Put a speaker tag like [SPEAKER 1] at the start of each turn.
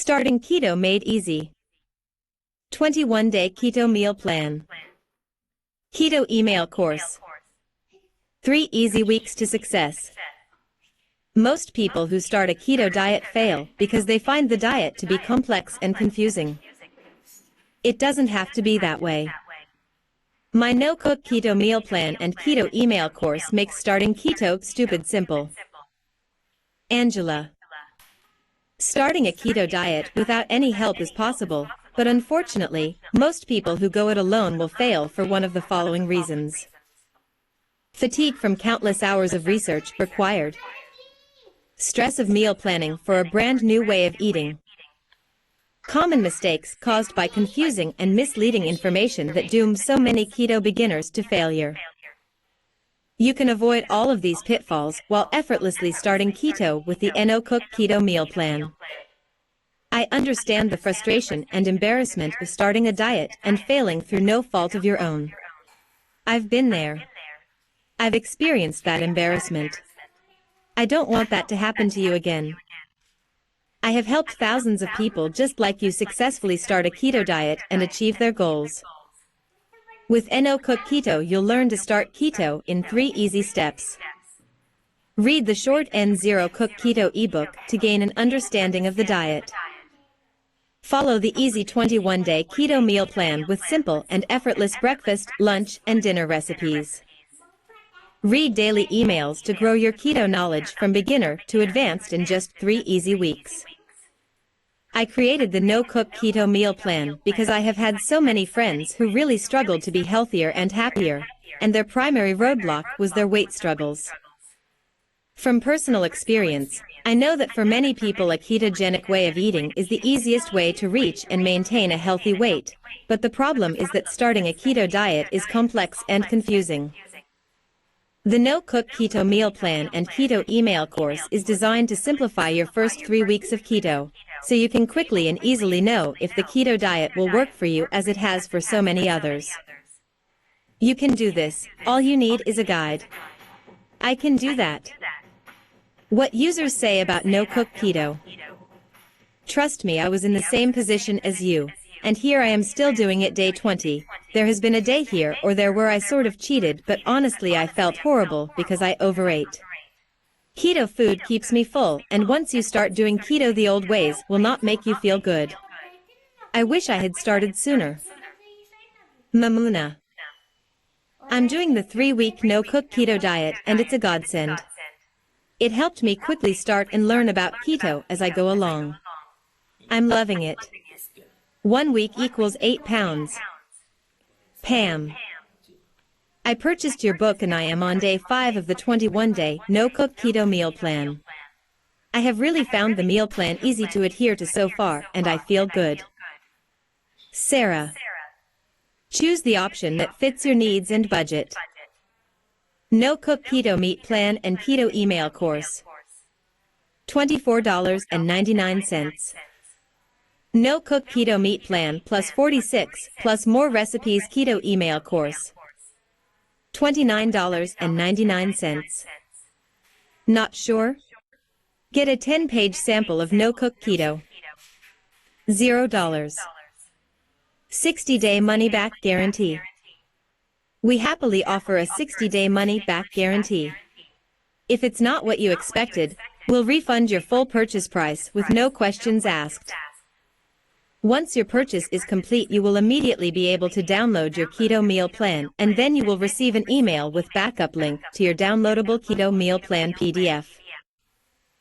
[SPEAKER 1] Starting Keto Made Easy. 21-Day Keto Meal Plan. Keto Email Course. 3 Easy Weeks to Success. Most people who start a keto diet fail because they find the diet to be complex and confusing. It doesn't have to be that way. My no-cook keto meal plan and keto email course makes starting keto stupid simple. Angela. Starting a keto diet without any help is possible, but unfortunately, most people who go it alone will fail for one of the following reasons. Fatigue from countless hours of research required. Stress of meal planning for a brand new way of eating. Common mistakes caused by confusing and misleading information that dooms so many keto beginners to failure. You can avoid all of these pitfalls while effortlessly starting keto with the no-cook keto meal plan. I understand the frustration and embarrassment of starting a diet and failing through no fault of your own. I've been there. I've experienced that embarrassment. I don't want that to happen to you again. I have helped thousands of people just like you successfully start a keto diet and achieve their goals. With no-cook keto, you'll learn to start keto in 3 easy steps. Read the short N0 Cook Keto ebook to gain an understanding of the diet. Follow the easy 21-day keto meal plan with simple and effortless breakfast, lunch, and dinner recipes. Read daily emails to grow your keto knowledge from beginner to advanced in just 3 easy weeks. I created the no-cook keto meal plan because I have had so many friends who really struggled to be healthier and happier, and their primary roadblock was their weight struggles. From personal experience, I know that for many people a ketogenic way of eating is the easiest way to reach and maintain a healthy weight, but the problem is that starting a keto diet is complex and confusing. The no-cook keto meal plan and keto email course is designed to simplify your first 3 weeks of keto, so you can quickly and easily know if the keto diet will work for you as it has for so many others. You can do this. All you need is a guide. I can do that. What users say about no-cook keto. Trust me, I was in the same position as you, and here I am still doing it day 20. There has been a day here or there where I sort of cheated, but honestly I felt horrible because I overate. Keto food keeps me full, and once you start doing keto the old ways will not make you feel good. I wish I had started sooner. Mamuna. I'm doing the 3-week no-cook keto diet and it's a godsend. It helped me quickly start and learn about keto as I go along. I'm loving it. 1 week equals 8 pounds. Pam. I purchased your book and I am on day 5 of the 21-day no-cook keto meal plan. I have really found the meal plan easy to adhere to so far, and I feel good. Sarah. Choose the option that fits your needs and budget. No-cook keto meat plan and keto email course. $24.99. No-cook keto meat plan plus 46 plus more recipes keto email course. $29.99. Not sure? Get a 10-page sample of no-cook keto. $0. 60-day money-back guarantee. We happily offer a 60-day money-back guarantee. If it's not what you expected, we'll refund your full purchase price with no questions asked. Once your purchase is complete, you will immediately be able to download your keto meal plan, and then you will receive an email with backup link to your downloadable keto meal plan PDF.